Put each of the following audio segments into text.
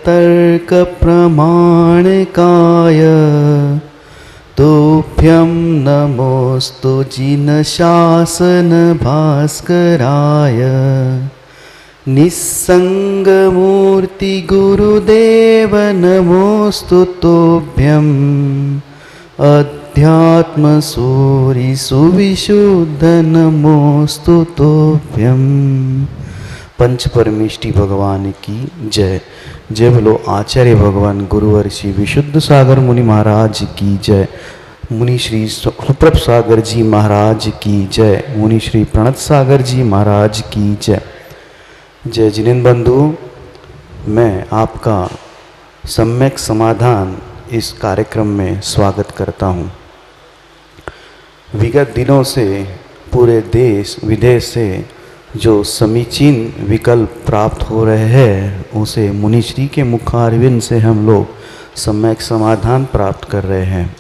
तर्कप्रमाणकाय तुभ्यं नमोऽस्तु जिनशासनभास्कराय निस्सङ्गमूर्ति गुरुदेव नमोऽस्तु तोभ्यम् अध्यात्मसूरि सुविशुद्ध नमोऽस्तु तोभ्यम्। पंच परमेष्टि भगवान की जय। जय बोलो आचार्य भगवान गुरुवर श्री विशुद्ध सागर मुनि महाराज की जय। मुनि श्री सुप्रभ सागर जी महाराज की जय। मुनि श्री प्रणत सागर जी महाराज की जय। जय जिनेन्द्र बंधु, मैं आपका सम्यक समाधान इस कार्यक्रम में स्वागत करता हूँ। विगत दिनों से पूरे देश विदेश से जो समीचीन विकल्प प्राप्त हो रहे हैं उसे मुनिश्री के मुखारविंद से हम लोग सम्यक समाधान प्राप्त कर रहे हैं।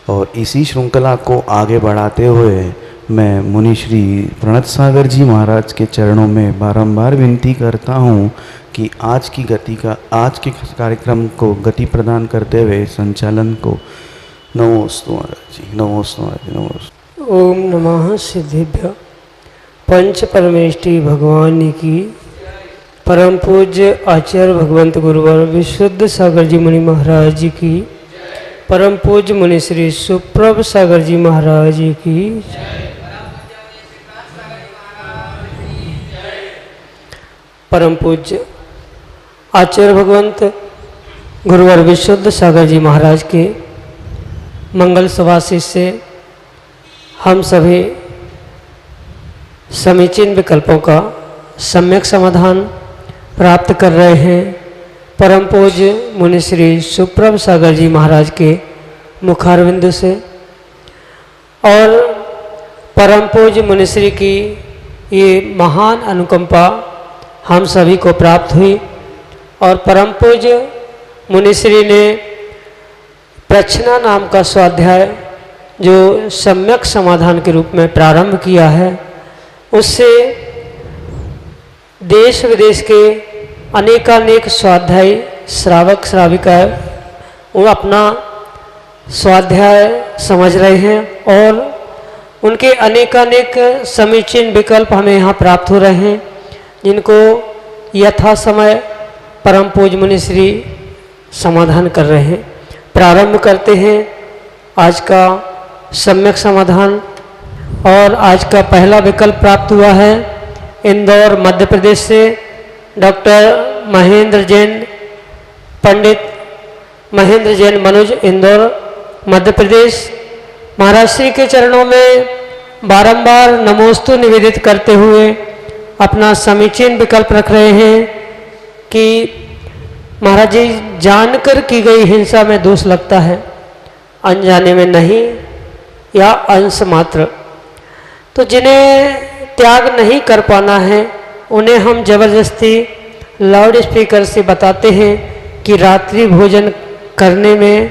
और इसी श्रृंखला को आगे बढ़ाते हुए मैं मुनिश्री प्रणत सागर जी महाराज के चरणों में बारंबार विनती करता हूँ कि आज के कार्यक्रम को गति प्रदान करते हुए संचालन को नमोस्तु महाराज जी, नमोस्तु महाराज जी, नमोस्तु। ओम नमः सिद्धेभ्य। पंच परमेष्टि भगवान की परम पूज्य आचार्य भगवंत गुरुवर विशुद्ध सागर जी मुनि महाराज जी की, परम पूज्य मुनि श्री सुप्रभ सागर जी महाराज जी की, परम पूज्य आचार्य भगवंत गुरुवर विशुद्ध सागर जी महाराज के मंगल सुभाषित से हम सभी समीचीन विकल्पों का सम्यक समाधान प्राप्त कर रहे हैं। परम पूज्य मुनि श्री सुप्रभ सागर जी महाराज के मुखारविंद से और परम पूज्य मुनि श्री की ये महान अनुकंपा हम सभी को प्राप्त हुई और परम पूज्य मुनि श्री ने प्रच्छना नाम का स्वाध्याय जो सम्यक समाधान के रूप में प्रारंभ किया है, उससे देश विदेश के अनेकानेक स्वाध्यायी श्रावक श्राविकाएं वो अपना स्वाध्याय समझ रहे हैं और उनके अनेकानेक समीचीन विकल्प हमें यहाँ प्राप्त हो रहे हैं, जिनको यथा समय परम पूज्य मुनि श्री समाधान कर रहे हैं। प्रारंभ करते हैं आज का सम्यक समाधान। और आज का पहला विकल्प प्राप्त हुआ है इंदौर मध्य प्रदेश से डॉक्टर महेंद्र जैन, पंडित महेंद्र जैन मनोज, इंदौर मध्य प्रदेश। महाराज श्री के चरणों में बारंबार नमोस्तु निवेदित करते हुए अपना समीचीन विकल्प रख रहे हैं कि महाराज जी, जानकर की गई हिंसा में दोष लगता है, अनजाने में नहीं या अंश मात्र। तो जिन्हें त्याग नहीं कर पाना है उन्हें हम जबरदस्ती लाउड स्पीकर से बताते हैं कि रात्रि भोजन करने में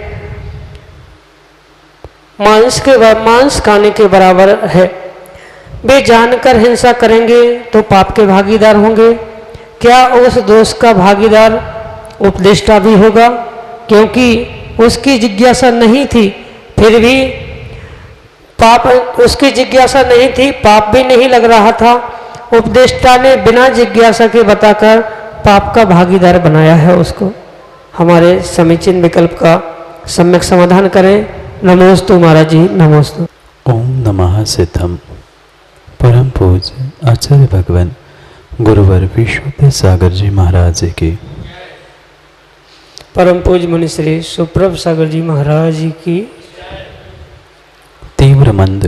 मांस खाने के बराबर है। वे जानकर हिंसा करेंगे तो पाप के भागीदार होंगे। क्या उस दोष का भागीदार उपदेष्टा भी होगा? क्योंकि उसकी जिज्ञासा नहीं थी, फिर भी पाप, उसकी जिज्ञासा नहीं थी, पाप भी नहीं लग रहा था, उपदेष्टा ने बिना जिज्ञासा के बताकर पाप का भागीदार बनाया है उसको। हमारे समीचीन विकल्प का सम्यक समाधान करें। नमोस्तु महाराज जी, नमोस्तु। ओम नमः सिद्धम। परम पूज्य आचार्य भगवान गुरुवर विशुद्ध सागर जी महाराज जी की, परम पूज्य मुनि श्री सुप्रभ सागर जी महाराज जी की। तीव्र मंद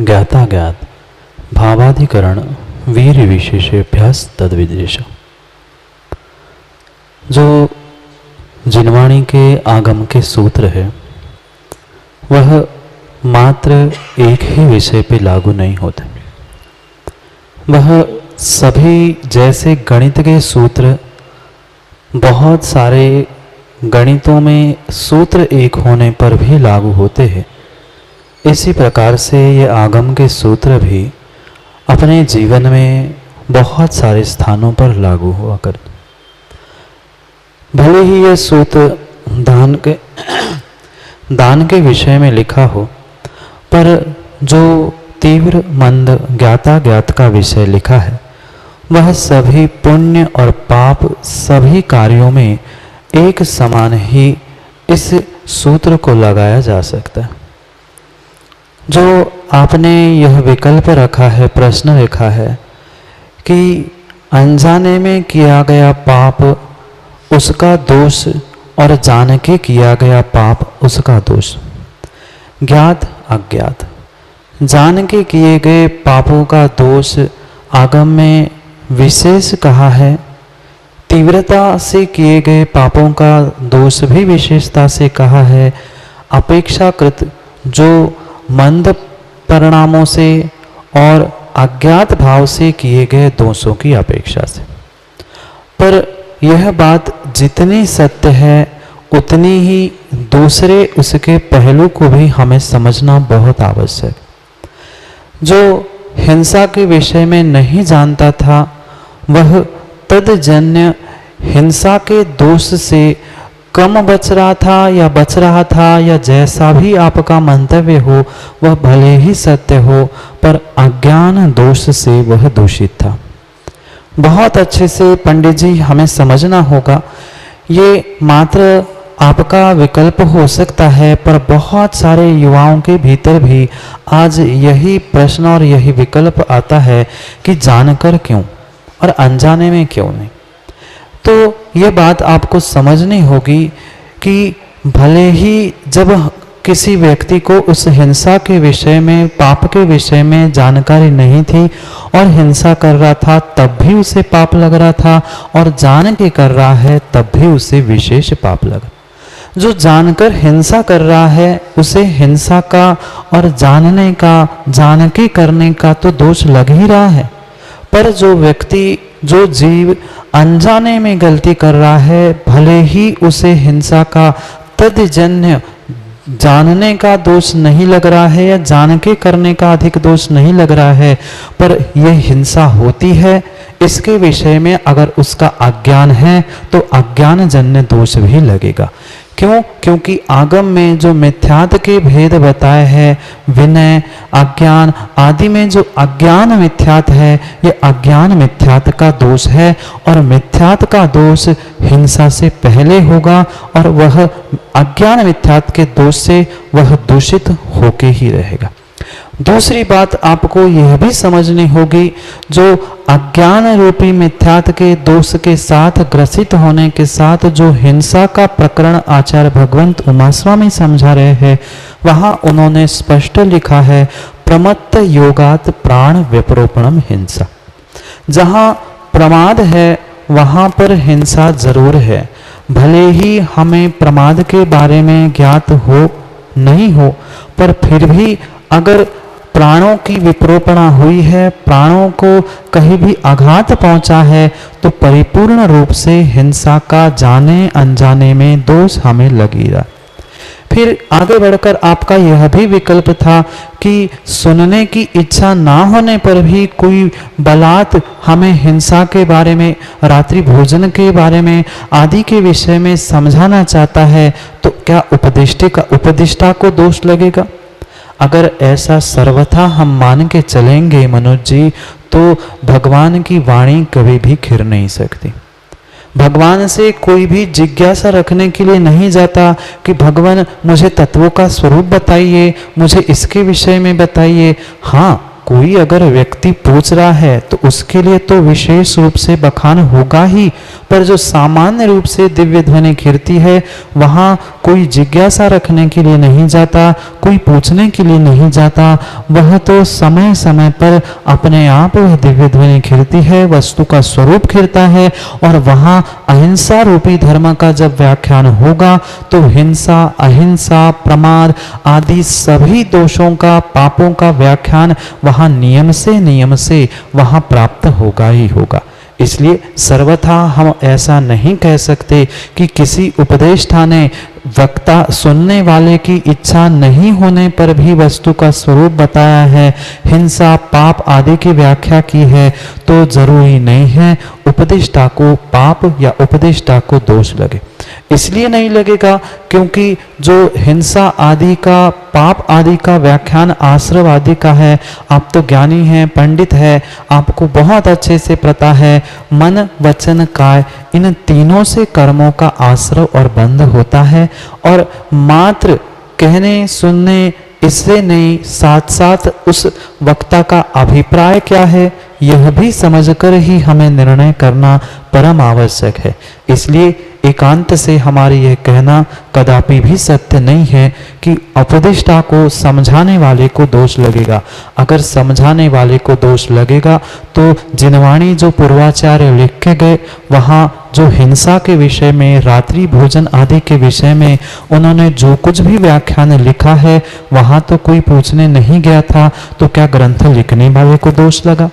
ज्ञाताज्ञात भावाधिकरण वीर विशेषाभ्यास तद्विदेश। जो जिनवाणी के आगम के सूत्र है वह मात्र एक ही विषय पे लागू नहीं होते। वह सभी, जैसे गणित के सूत्र बहुत सारे गणितों में सूत्र एक होने पर भी लागू होते हैं, इसी प्रकार से ये आगम के सूत्र भी अपने जीवन में बहुत सारे स्थानों पर लागू हुआ करते। भले ही यह सूत्र दान के विषय में लिखा हो, पर जो तीव्र मंद ज्ञाता ज्ञात का विषय लिखा है वह सभी पुण्य और पाप सभी कार्यों में एक समान ही इस सूत्र को लगाया जा सकता है। जो आपने यह विकल्प रखा है, प्रश्न लिखा है कि अनजाने में किया गया पाप उसका दोष और जान के किया गया पाप उसका दोष, ज्ञात अज्ञात। जान के किए गए पापों का दोष आगम में विशेष कहा है, तीव्रता से किए गए पापों का दोष भी विशेषता से कहा है, अपेक्षाकृत जो मंद परिणामों से और अज्ञात भाव से किए गए दोषों की अपेक्षा से। पर यह बात जितनी सत्य है उतनी ही दूसरे उसके पहलू को भी हमें समझना बहुत आवश्यक। जो हिंसा के विषय में नहीं जानता था वह तदजन्य हिंसा के दोष से कम बच रहा था या बच रहा था, या जैसा भी आपका मंतव्य हो वह भले ही सत्य हो, पर अज्ञान दोष से वह दूषित था। बहुत अच्छे से पंडित जी हमें समझना होगा, ये मात्र आपका विकल्प हो सकता है, पर बहुत सारे युवाओं के भीतर भी आज यही प्रश्न और यही विकल्प आता है कि जानकर क्यों और अनजाने में क्यों नहीं। तो ये बात आपको समझनी होगी कि भले ही जब किसी व्यक्ति को उस हिंसा के विषय में, पाप के विषय में जानकारी नहीं थी और हिंसा कर रहा था तब भी उसे पाप लग रहा था, और जान के कर रहा है तब भी उसे विशेष पाप लगा। जो जानकर हिंसा कर रहा है उसे हिंसा का और जानने का, जान के करने का तो दोष लग ही रहा है, पर जो व्यक्ति, जो जीव अनजाने में गलती कर रहा है, भले ही उसे हिंसा का तदजन्य जानने का दोष नहीं लग रहा है या जान के करने का अधिक दोष नहीं लग रहा है, पर यह हिंसा होती है, इसके विषय में अगर उसका अज्ञान है तो अज्ञान जन्य दोष भी लगेगा। क्यों? क्योंकि आगम में जो मिथ्यात के भेद बताए हैं, विनय, अज्ञान आदि में जो अज्ञान मिथ्यात है, ये अज्ञान मिथ्यात का दोष है, और मिथ्यात का दोष हिंसा से पहले होगा, और वह अज्ञान मिथ्यात के दोष से वह दूषित होके ही रहेगा। दूसरी बात आपको यह भी समझनी होगी, जो अज्ञान रूपी मिथ्यात के दोष के साथ ग्रसित होने के साथ जो हिंसा का प्रकरण आचार्य भगवंत उमा स्वामी समझा रहे हैं, वहां उन्होंने स्पष्ट लिखा है, प्रमत्त योगात प्राण विप्रोपणम हिंसा। जहां प्रमाद है वहां पर हिंसा जरूर है, भले ही हमें प्रमाद के बारे में ज्ञात हो नहीं हो, पर फिर भी अगर प्राणों की विप्रोपणा हुई है, प्राणों को कहीं भी आघात पहुंचा है, तो परिपूर्ण रूप से हिंसा का जाने अनजाने में दोष हमें लगेगा। फिर आगे बढ़कर आपका यह भी विकल्प था कि सुनने की इच्छा ना होने पर भी कोई बलात् हमें हिंसा के बारे में, रात्रि भोजन के बारे में आदि के विषय में समझाना चाहता है, तो क्या उपदिष्टा को दोष लगेगा? अगर ऐसा सर्वथा हम मान के चलेंगे मनोज जी, तो भगवान की वाणी कभी भी खिर नहीं सकती। भगवान से कोई भी जिज्ञासा रखने के लिए नहीं जाता कि भगवान मुझे तत्वों का स्वरूप बताइए, मुझे इसके विषय में बताइए। हाँ, कोई अगर व्यक्ति पूछ रहा है तो उसके लिए तो विशेष रूप से बखान होगा ही, पर जो सामान्य रूप से दिव्य ध्वनि खिरती है वहाँ कोई जिज्ञासा रखने के लिए नहीं जाता, कोई पूछने के लिए नहीं जाता, वह तो समय समय पर अपने आप वह दिव्य ध्वनि खिरती है, वस्तु का स्वरूप खिरता है, और वहाँ अहिंसा रूपी धर्म का जब व्याख्यान होगा तो हिंसा, अहिंसा, प्रमाद आदि सभी दोषों का, पापों का व्याख्यान वहाँ नियम से वहाँ प्राप्त होगा ही होगा। इसलिए सर्वथा हम ऐसा नहीं कह सकते कि किसी उपदेष्टा ने वक्ता, सुनने वाले की इच्छा नहीं होने पर भी वस्तु का स्वरूप बताया है, हिंसा, पाप आदि की व्याख्या की है, तो जरूरी नहीं है उपदेष्टा को पाप या उपदेष्टा को दोष लगे। इसलिए नहीं लगेगा क्योंकि जो हिंसा आदि का, पाप आदि का व्याख्यान आश्रव आदि का है, आप तो ज्ञानी हैं, पंडित है, आपको बहुत अच्छे से पता है मन वचन काय इन तीनों से कर्मों का आश्रव और बंध होता है। और मात्र कहने सुनने इससे नहीं, साथ साथ उस वक्ता का अभिप्राय क्या है यह भी समझकर ही हमें निर्णय करना परम आवश्यक है। इसलिए एकांत से हमारी यह कहना कदापि भी सत्य नहीं है कि उपदेष्टा को समझाने वाले को दोष लगेगा। अगर समझाने वाले को दोष लगेगा तो जिनवाणी जो पूर्वाचार्य लिख के गए, वहाँ जो हिंसा के विषय में, रात्रि भोजन आदि के विषय में उन्होंने जो कुछ भी व्याख्यान लिखा है, वहाँ तो कोई पूछने नहीं गया था, तो क्या ग्रंथ लिखने वाले को दोष लगा?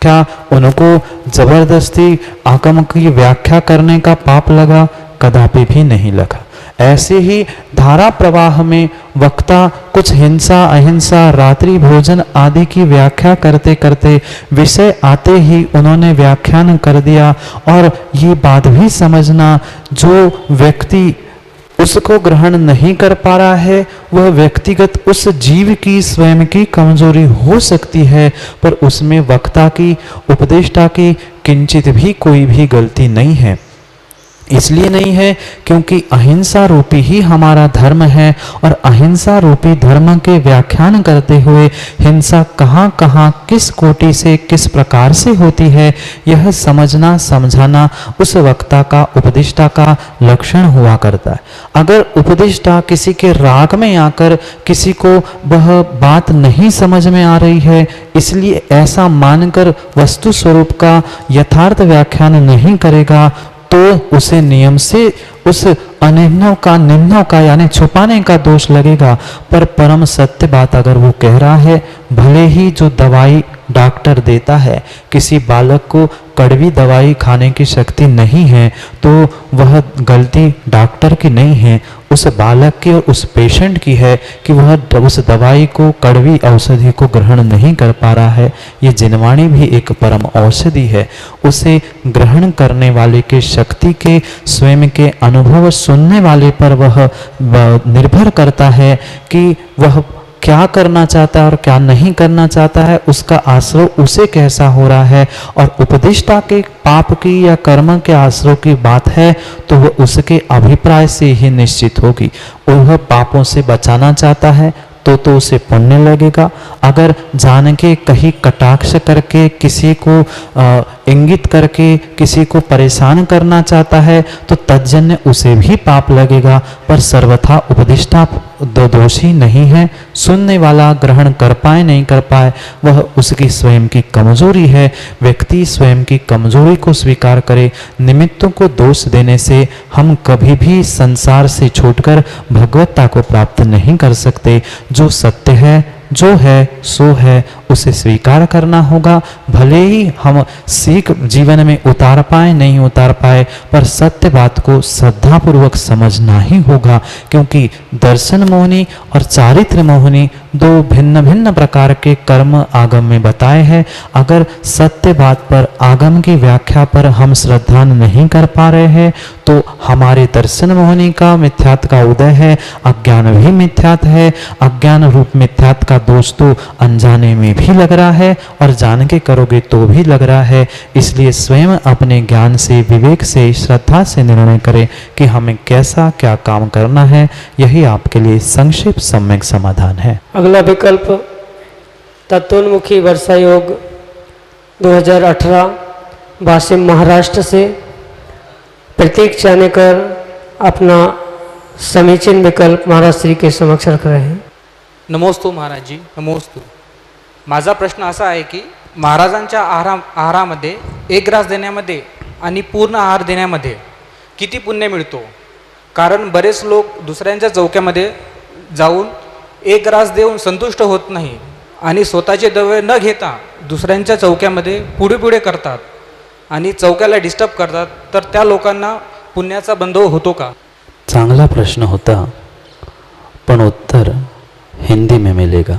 क्या उनको जबरदस्ती आगम की व्याख्या करने का पाप लगा? कदापि भी नहीं लगा। ऐसे ही धारा प्रवाह में वक्ता कुछ हिंसा अहिंसा रात्रि भोजन आदि की व्याख्या करते करते विषय आते ही उन्होंने व्याख्यान कर दिया। और ये बात भी समझना, जो व्यक्ति उसको ग्रहण नहीं कर पा रहा है वह व्यक्तिगत उस जीव की स्वयं की कमजोरी हो सकती है, पर उसमें वक्ता की, उपदेष्टा की किंचित भी कोई भी गलती नहीं है। इसलिए नहीं है क्योंकि अहिंसा रूपी ही हमारा धर्म है, और अहिंसा रूपी धर्म के व्याख्यान करते हुए हिंसा कहाँ कहाँ किस कोटि से किस प्रकार से होती है यह समझना समझाना उस वक्ता का, उपदेष्टा का लक्षण हुआ करता है। अगर उपदेष्टा किसी के राग में आकर किसी को वह बात नहीं समझ में आ रही है, इसलिए ऐसा मानकर वस्तु स्वरूप का यथार्थ व्याख्यान नहीं करेगा, तो उसे नियम से उस अनिम्नों का, निम्नों का यानी छुपाने का दोष लगेगा। पर परम सत्य बात अगर वो कह रहा है, भले ही जो दवाई डॉक्टर देता है, किसी बालक को कड़वी दवाई खाने की शक्ति नहीं है, तो वह गलती डॉक्टर की नहीं है, उस बालक की और उस पेशेंट की है कि वह उस दवाई को, कड़वी औषधि को ग्रहण नहीं कर पा रहा है। ये जिनवाणी भी एक परम औषधि है, उसे ग्रहण करने वाले के शक्ति के, स्वयं के अनुभव सुनने वाले पर वह निर्भर करता है कि वह क्या करना चाहता है और क्या नहीं करना चाहता है, उसका आश्रव उसे कैसा हो रहा है। और उपदेष्टा के पाप की या कर्म के आश्रव की बात है तो वह उसके अभिप्राय से ही निश्चित होगी। वह पापों से बचाना चाहता है तो उसे पुण्य लगेगा। अगर जान के कहीं कटाक्ष करके किसी को इंगित करके किसी को परेशान करना चाहता है तो तज्जन्य उसे भी पाप लगेगा। पर सर्वथा उपदिष्टा दोषी नहीं है, सुनने वाला ग्रहण कर पाए नहीं कर पाए वह उसकी स्वयं की कमजोरी है। व्यक्ति स्वयं की कमजोरी को स्वीकार करे, निमित्तों को दोष देने से हम कभी भी संसार से छूटकर भगवत्ता को प्राप्त नहीं कर सकते। जो सत्य है, जो है सो है, उसे स्वीकार करना होगा। भले ही हम सीख जीवन में उतार पाए नहीं उतार पाए, पर सत्य बात को श्रद्धापूर्वक समझना ही होगा, क्योंकि दर्शन मोहिनी और चारित्र मोहिनी दो भिन्न भिन्न प्रकार के कर्म आगम में बताए हैं। अगर सत्य बात पर, आगम की व्याख्या पर हम श्रद्धा नहीं कर पा रहे हैं तो हमारे दर्शन मोहिनी का मिथ्यात्व का उदय है, अज्ञान भी मिथ्यात्व है। अज्ञान रूप मिथ्यात्व का दोष तो अनजाने में भी लग रहा है और जान के करोगे तो भी लग रहा है। इसलिए स्वयं अपने ज्ञान से, विवेक से, श्रद्धा से निर्णय करें कि हमें कैसा क्या काम करना है। यही आपके लिए संक्षिप्त सम्यक समाधान है। अगला विकल्प तत्वोन्मुखी वर्षा योग 2018 वाशिम महाराष्ट्र से प्रतीक चानेकर अपना समीचीन विकल्प महाराज श्री के समक्ष रख रहे हैं। नमोस्तु महाराज जी, नमोस्तु। माझा प्रश्न असा आहे की महाराजांच्या आहारामध्ये एक ग्रास देण्यामध्ये आणि पूर्ण आहार देण्यामध्ये किती पुण्य मिळतो? कारण बरेच लोक दुसऱ्यांच्या चौक्यामध्ये जाऊन एक ग्रास देऊन संतुष्ट होत नाही आणि स्वतःचे द्रव्य न घेता दुसऱ्यांच्या चौक्यामध्ये पुढे पुढे करतात आणि चौक्याला डिस्टर्ब करतात, तर त्या लोकांना पुण्याचा बंध होतो का? चांगला प्रश्न होता, पण उत्तर हिंदी में मिलेगा।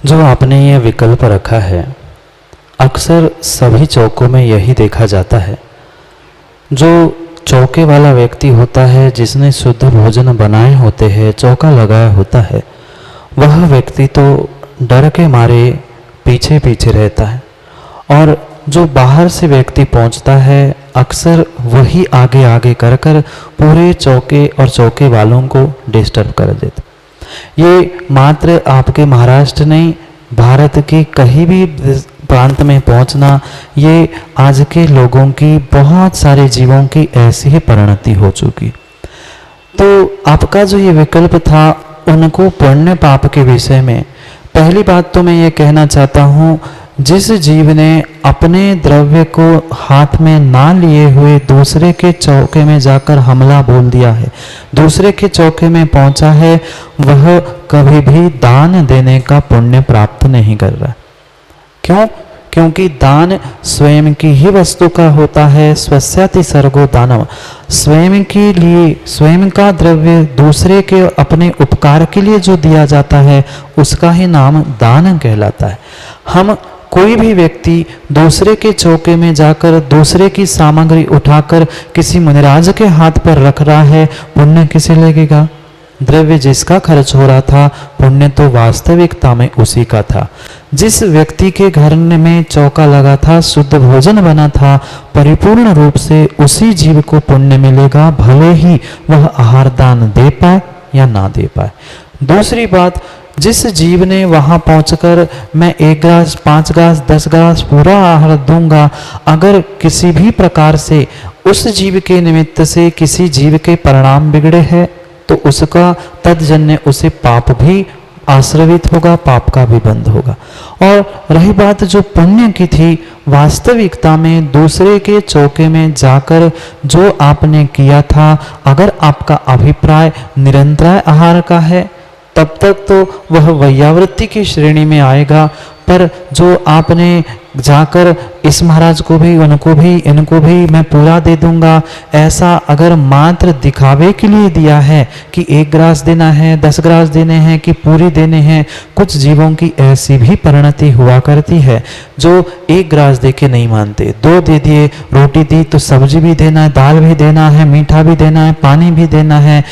जो आपने ये विकल्प रखा है अक्सर सभी चौकों में यही देखा जाता है। जो चौके वाला व्यक्ति होता है, जिसने शुद्ध भोजन बनाए होते हैं, चौका लगाया होता है, वह व्यक्ति तो डर के मारे पीछे पीछे रहता है, और जो बाहर से व्यक्ति पहुंचता है अक्सर वही आगे आगे कर कर पूरे चौके और चौके वालों को डिस्टर्ब कर देता। ये मात्र आपके महाराष्ट्र नहीं, भारत के कहीं भी प्रांत में पहुंचना, ये आज के लोगों की, बहुत सारे जीवों की ऐसी ही परिणति हो चुकी। तो आपका जो ये विकल्प था उनको पुण्य पाप के विषय में, पहली बात तो मैं ये कहना चाहता हूँ, जिस जीव ने अपने द्रव्य को हाथ में ना लिए हुए दूसरे के चौके में जाकर हमला बोल दिया है, दूसरे के चौके में पहुंचा है, वह कभी भी दान देने का पुण्य प्राप्त नहीं कर रहा। क्यों? क्योंकि दान स्वयं की ही वस्तु का होता है। स्वस्याति सर्गो दानव, स्वयं के लिए, स्वयं का द्रव्य दूसरे के अपने उपकार के लिए जो दिया जाता है उसका ही नाम दान कहलाता है। हम कोई भी व्यक्ति दूसरे के चौके में जाकर दूसरे की सामग्री उठाकर किसी मुनिराज के हाथ पर रख रहा है, पुण्य किसे लगेगा? द्रव्य जिसका खर्च हो रहा था, पुण्य तो वास्तविकता में उसी का था। जिस व्यक्ति के घर में चौका लगा था, शुद्ध भोजन बना था, परिपूर्ण रूप से उसी जीव को पुण्य मिलेगा, भले ही वह आहार दान दे पाए या ना दे पाए। दूसरी बात, जिस जीव ने वहां पहुंचकर मैं 1 ग्लास, 5 ग्लास, 10 ग्लास पूरा आहार दूंगा, अगर किसी भी प्रकार से उस जीव के निमित्त से किसी जीव के परिणाम बिगड़े हैं तो उसका तदजन्य उसे पाप भी आश्रवित होगा, पाप का भी बंध होगा। और रही बात जो पुण्य की थी, वास्तविकता में दूसरे के चौके में जाकर जो आपने किया था, अगर आपका अभिप्राय निरंतर आहार का है तब तक तो वह वैयावृत्ति की श्रेणी में आएगा। पर जो आपने जाकर इस महाराज को भी, उनको भी, इनको भी मैं पूरा दे दूंगा, ऐसा अगर मात्र दिखावे के लिए दिया है कि 1 ग्रास देना है, 10 ग्रास देने हैं कि पूरी देने हैं, कुछ जीवों की ऐसी भी परिणति हुआ करती है जो 1 ग्रास दे के नहीं मानते, 2 दे दिए, रोटी दी तो सब्जी भी देना है, दाल भी देना है, मीठा भी देना है, पानी भी देना है।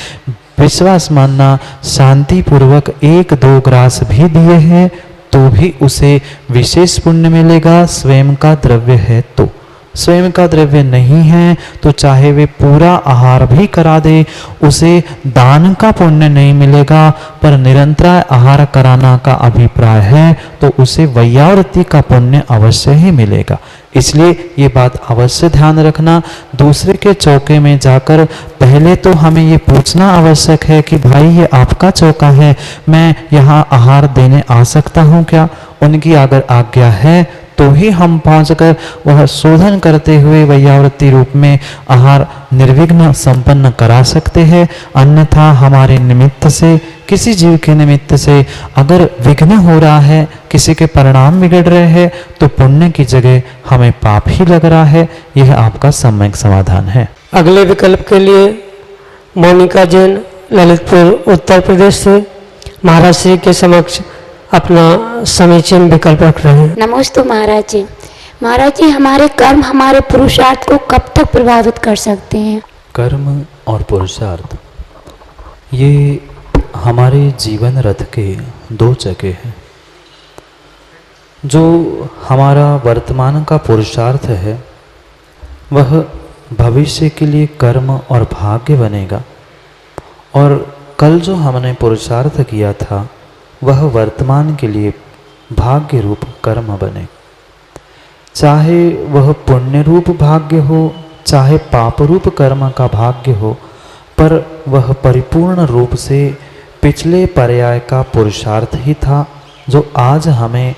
विश्वास मानना, शांति पूर्वक 1-2 ग्रास भी दिए हैं तो भी उसे विशेष पुण्य मिलेगा, स्वयं का द्रव्य है तो। स्वयं का द्रव्य नहीं है तो चाहे वे पूरा आहार भी करा दे, उसे दान का पुण्य नहीं मिलेगा। पर निरंतर आहार कराना का अभिप्राय है तो उसे वैयावृत्ति का पुण्य अवश्य ही मिलेगा। इसलिए ये बात अवश्य ध्यान रखना। दूसरे के चौके में जाकर पहले तो हमें ये पूछना आवश्यक है कि भाई ये आपका चौका है, मैं यहाँ आहार देने आ सकता हूँ क्या? उनकी अगर आज्ञा है तो ही हम पहुंचकर वह शोधन करते हुए वैयावृत्ति रूप में आहार निर्विघ्न संपन्न करा सकते हैं। अन्यथा हमारे निमित्त से, किसी जीव के निमित्त से अगर विघ्न हो रहा है, किसी के परिणाम बिगड़ रहे हैं, तो पुण्य की जगह हमें पाप ही लग रहा है। यह आपका सम्यक समाधान है। अगले विकल्प के लिए मोनिका जैन ललितपुर उत्तर प्रदेश से महाराज श्री के समक्ष अपना समीचीन विकल्प रख रहे हैं। नमस्ते महाराज जी। महाराज जी, हमारे कर्म हमारे पुरुषार्थ को कब तक प्रभावित कर सकते हैं? कर्म और पुरुषार्थ ये हमारे जीवन रथ के 2 चक्के हैं। जो हमारा वर्तमान का पुरुषार्थ है वह भविष्य के लिए कर्म और भाग्य बनेगा, और कल जो हमने पुरुषार्थ किया था वह वर्तमान के लिए भाग्य रूप कर्म बने। चाहे वह पुण्य रूप भाग्य हो, चाहे पाप रूप कर्म का भाग्य हो, पर वह परिपूर्ण रूप से पिछले पर्याय का पुरुषार्थ ही था जो आज हमें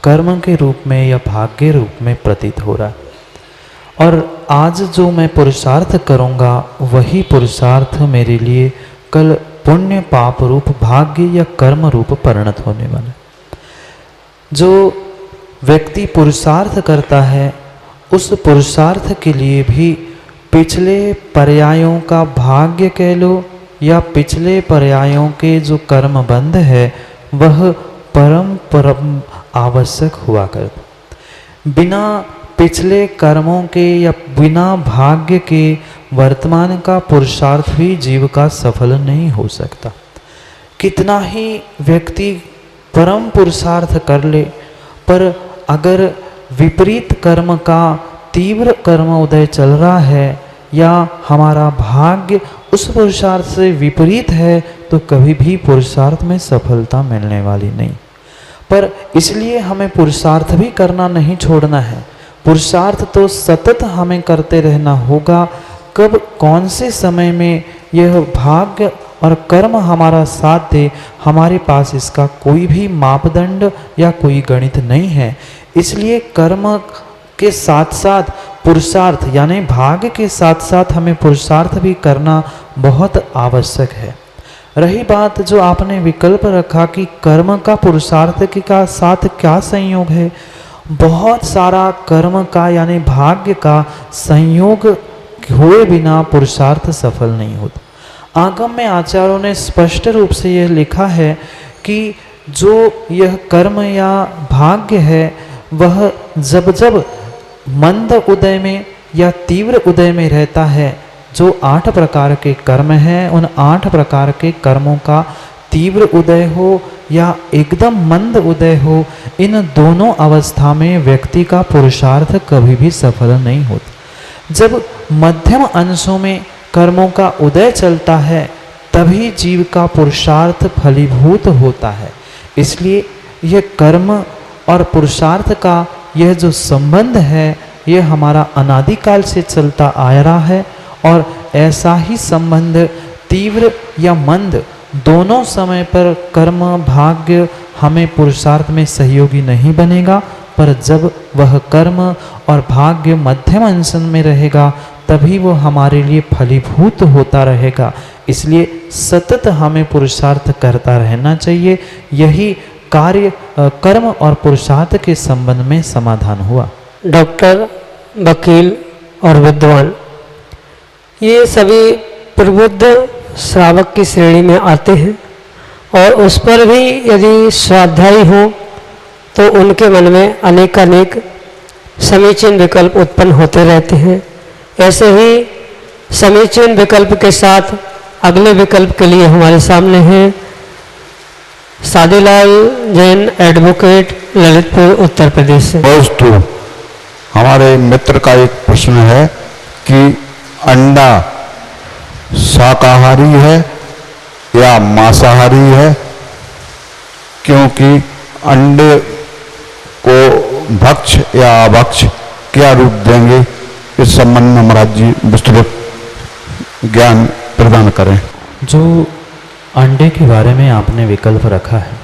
कर्म के रूप में या भाग्य रूप में प्रतीत हो रहा है। और आज जो मैं पुरुषार्थ करूँगा वही पुरुषार्थ मेरे लिए कल पुण्य पाप रूप भाग्य या कर्म रूप परिणत होने वाला। जो व्यक्ति पुरुषार्थ करता है उस पुरुषार्थ के लिए भी पिछले पर्यायों का भाग्य कह लो या पिछले पर्यायों के जो कर्म बंध है वह परम आवश्यक हुआ करता। बिना पिछले कर्मों के या बिना भाग्य के वर्तमान का पुरुषार्थ भी जीव का सफल नहीं हो सकता। कितना ही व्यक्ति परम पुरुषार्थ कर ले, पर अगर विपरीत कर्म का तीव्र कर्म उदय चल रहा है या हमारा भाग्य उस पुरुषार्थ से विपरीत है, तो कभी भी पुरुषार्थ में सफलता मिलने वाली नहीं। पर इसलिए हमें पुरुषार्थ भी करना नहीं छोड़ना है। पुरुषार्थ तो सतत हमें करते रहना होगा। कब कौन से समय में यह भाग्य और कर्म हमारा साथ दे, हमारे पास इसका कोई भी मापदंड या कोई गणित नहीं है। इसलिए कर्म के साथ साथ पुरुषार्थ यानी भाग्य के साथ साथ हमें पुरुषार्थ भी करना बहुत आवश्यक है। रही बात जो आपने विकल्प रखा कि कर्म का पुरुषार्थ के का साथ क्या संयोग है, बहुत सारा कर्म का यानी भाग्य का संयोग हुए बिना पुरुषार्थ सफल नहीं होता। आगम में आचार्यों ने स्पष्ट रूप से यह लिखा है कि जो यह कर्म या भाग्य है वह जब जब मंद उदय में या तीव्र उदय में रहता है, जो 8 प्रकार के कर्म हैं, उन 8 प्रकार के कर्मों का तीव्र उदय हो या एकदम मंद उदय हो, इन दोनों अवस्था में व्यक्ति का पुरुषार्थ कभी भी सफल नहीं होता। जब मध्यम अंशों में कर्मों का उदय चलता है तभी जीव का पुरुषार्थ फलीभूत होता है। इसलिए यह कर्म और पुरुषार्थ का यह जो संबंध है यह हमारा अनादिकाल से चलता आ रहा है, और ऐसा ही संबंध तीव्र या मंद दोनों समय पर कर्म भाग्य हमें पुरुषार्थ में सहयोगी नहीं बनेगा। पर जब वह कर्म और भाग्य मध्यम अंशन में रहेगा तभी वो हमारे लिए फलीभूत होता रहेगा। इसलिए सतत हमें पुरुषार्थ करता रहना चाहिए। यही कार्य कर्म और पुरुषार्थ के संबंध में समाधान हुआ। डॉक्टर, वकील और विद्वान ये सभी प्रबुद्ध श्रावक की श्रेणी में आते हैं, और उस पर भी यदि स्वाध्यायी हो तो उनके मन में अनेकानेक समीचीन विकल्प उत्पन्न होते रहते हैं। ऐसे ही समीचीन विकल्प के साथ अगले विकल्प के लिए हमारे सामने हैं सादीलाल जैन, एडवोकेट, ललितपुर, उत्तर प्रदेश से। दोस्तों, हमारे मित्र का एक प्रश्न है कि अंडा शाकाहारी है या मांसाहारी है, क्योंकि अंडे को भक्ष या अभक्ष क्या रूप देंगे, इस संबंध में महाराज जी विस्तृत ज्ञान प्रदान करें। जो अंडे के बारे में आपने विकल्प रखा है,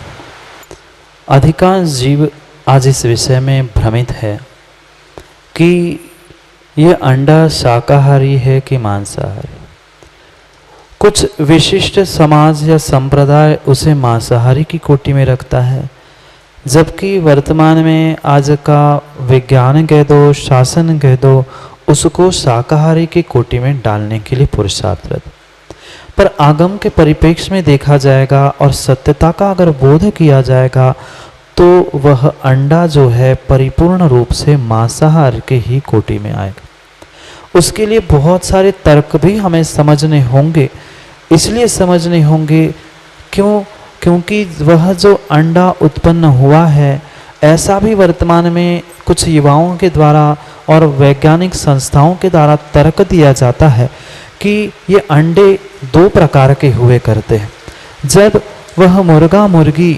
अधिकांश जीव आज इस विषय में भ्रमित है कि यह अंडा शाकाहारी है कि मांसाहारी। कुछ विशिष्ट समाज या संप्रदाय उसे मांसाहारी की कोटि में रखता है, जबकि वर्तमान में आज का विज्ञान कह दो, शासन कह दो, उसको शाकाहारी की कोटि में डालने के लिए पुरुषार्थरत। पर आगम के परिप्रेक्ष्य में देखा जाएगा और सत्यता का अगर बोध किया जाएगा तो वह अंडा जो है परिपूर्ण रूप से मांसाहार के ही कोटि में आएगा। उसके लिए बहुत सारे तर्क भी हमें समझने होंगे। इसलिए समझने होंगे क्योंकि वह जो अंडा उत्पन्न हुआ है, ऐसा भी वर्तमान में कुछ युवाओं के द्वारा और वैज्ञानिक संस्थाओं के द्वारा तर्क दिया जाता है कि ये अंडे 2 प्रकार के हुए करते हैं। जब वह मुर्गा मुर्गी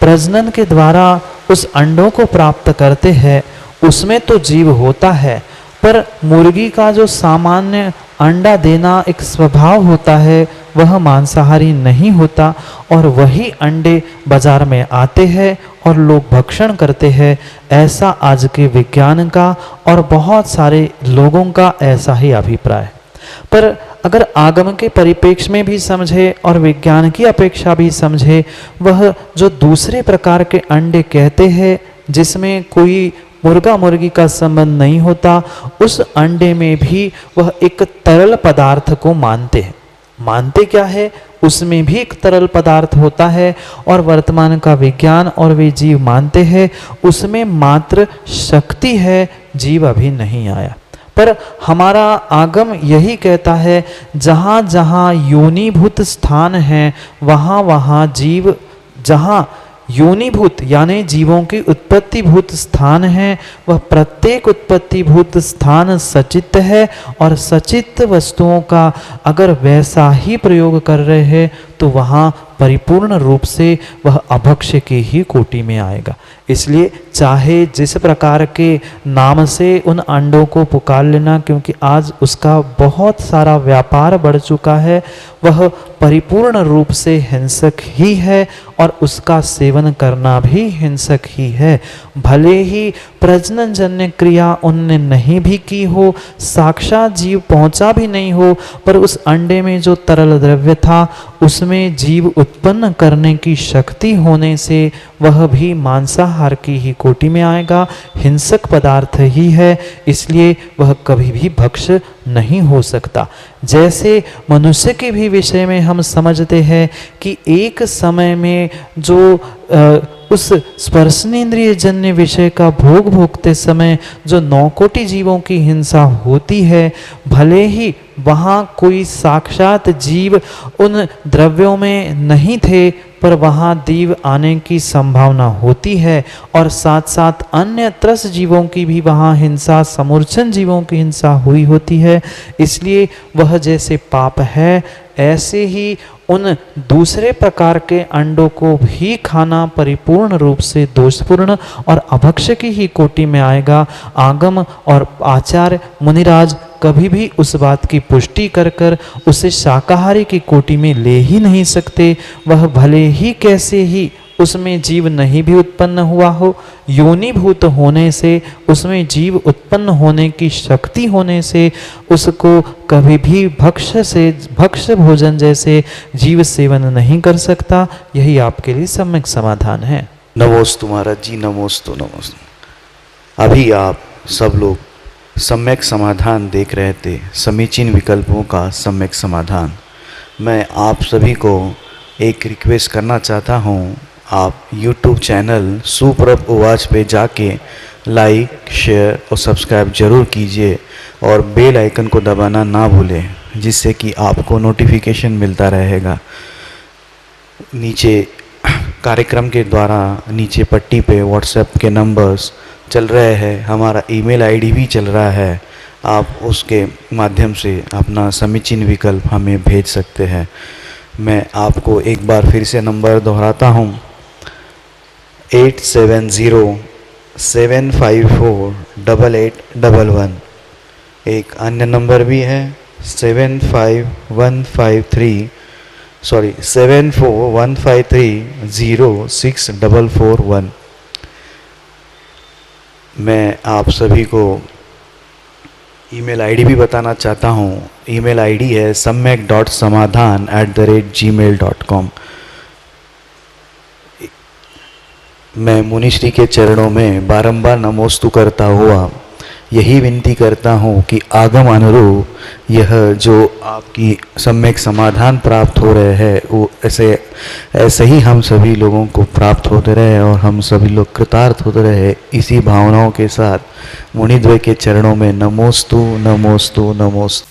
प्रजनन के द्वारा उस अंडों को प्राप्त करते हैं, उसमें तो जीव होता है, पर मुर्गी का जो सामान्य अंडा देना एक स्वभाव होता है वह मांसाहारी नहीं होता, और वही अंडे बाजार में आते हैं और लोग भक्षण करते हैं। ऐसा आज के विज्ञान का और बहुत सारे लोगों का ऐसा ही अभिप्राय है। पर अगर आगम के परिप्रेक्ष्य में भी समझे और विज्ञान की अपेक्षा भी समझे, वह जो दूसरे प्रकार के अंडे कहते हैं जिसमें कोई मुर्गा मुर्गी का संबंध नहीं होता, उस अंडे में भी वह एक तरल पदार्थ को मानते हैं। मानते क्या है, उसमें भी एक तरल पदार्थ होता है, और वर्तमान का विज्ञान और वे जीव मानते हैं उसमें मात्र शक्ति है, जीव अभी नहीं आया। पर हमारा आगम यही कहता है जहाँ जहाँ योनिभूत स्थान है वहाँ वहाँ जीव, जहाँ योनिभूत यानी जीवों की उत्पत्ति भूत स्थान है, वह प्रत्येक उत्पत्ति भूत स्थान सचित है, और सचित वस्तुओं का अगर वैसा ही प्रयोग कर रहे हैं तो वहाँ परिपूर्ण रूप से वह अभक्ष्य की ही कोटि में आएगा। इसलिए चाहे जिस प्रकार के नाम से उन अंडों को पुकार लेना, क्योंकि आज उसका बहुत सारा व्यापार बढ़ चुका है, वह परिपूर्ण रूप से हिंसक ही है और उसका सेवन करना भी हिंसक ही है। भले ही प्रजनन जन्य क्रिया उनने नहीं भी की हो, साक्षात जीव पहुंचा भी नहीं हो, पर उस अंडे में जो तरल द्रव्य था उसमें जीव उत्पन्न करने की शक्ति होने से वह भी मांसाहार की ही कोटि में आएगा, हिंसक पदार्थ ही है, इसलिए वह कभी भी भक्ष्य नहीं हो सकता। जैसे मनुष्य के भी विषय में हम समझते हैं कि एक समय में जो उस स्पर्शनेन्द्रिय जन्य विषय का भोग भोगते समय जो 9 कोटि जीवों की हिंसा होती है, भले ही वहाँ कोई साक्षात जीव उन द्रव्यों में नहीं थे, पर वहाँ दीव आने की संभावना होती है, और साथ साथ अन्य त्रस जीवों की भी वहाँ हिंसा, समूर्छन जीवों की हिंसा हुई होती है। इसलिए वह जैसे पाप है, ऐसे ही उन दूसरे प्रकार के अंडों को भी खाना परिपूर्ण रूप से दोषपूर्ण और अभक्ष्य की ही कोटि में आएगा। आगम और आचार्य मुनिराज कभी भी उस बात की पुष्टि कर कर उसे शाकाहारी की कोटि में ले ही नहीं सकते। वह भले ही कैसे ही उसमें जीव नहीं भी उत्पन्न हुआ हो, योनिभूत होने से, उसमें जीव उत्पन्न होने की शक्ति होने से उसको कभी भी भक्ष्य भोजन जैसे जीव सेवन नहीं कर सकता। यही आपके लिए सम्यक समाधान है। नमोस्तु महाराज जी, नमोस्तु नमोस्तु। अभी आप सब लोग सम्यक समाधान देख रहे थे, समीचीन विकल्पों का सम्यक समाधान। मैं आप सभी को एक रिक्वेस्ट करना चाहता हूँ, आप YouTube चैनल सुप्रभ उवाच पे जाके लाइक, शेयर और सब्सक्राइब जरूर कीजिए, और बेल आइकन को दबाना ना भूलें, जिससे कि आपको नोटिफिकेशन मिलता रहेगा। नीचे कार्यक्रम के द्वारा नीचे पट्टी पे व्हाट्सएप के नंबर्स चल रहे हैं, हमारा ईमेल आईडी भी चल रहा है, आप उसके माध्यम से अपना समीचीन विकल्प हमें भेज सकते हैं। मैं आपको एक बार फिर से नंबर दोहराता हूँ, 8707548811। एक अन्य नंबर भी है 74153064441। मैं आप सभी को ईमेल आईडी भी बताना चाहता हूँ। ईमेल आईडी है samyak.samadhan@gmail.com। मैं मुनिश्री के चरणों में बारंबार नमोस्तु करता हुआ यही विनती करता हूँ कि आगम अनुरूप यह जो आपकी सम्यक समाधान प्राप्त हो रहे हैं वो ऐसे ही हम सभी लोगों को प्राप्त होते रहे और हम सभी लोग कृतार्थ होते रहे। इसी भावनाओं के साथ मुनिद्वय के चरणों में नमोस्तु नमोस्तु नमोस्तु।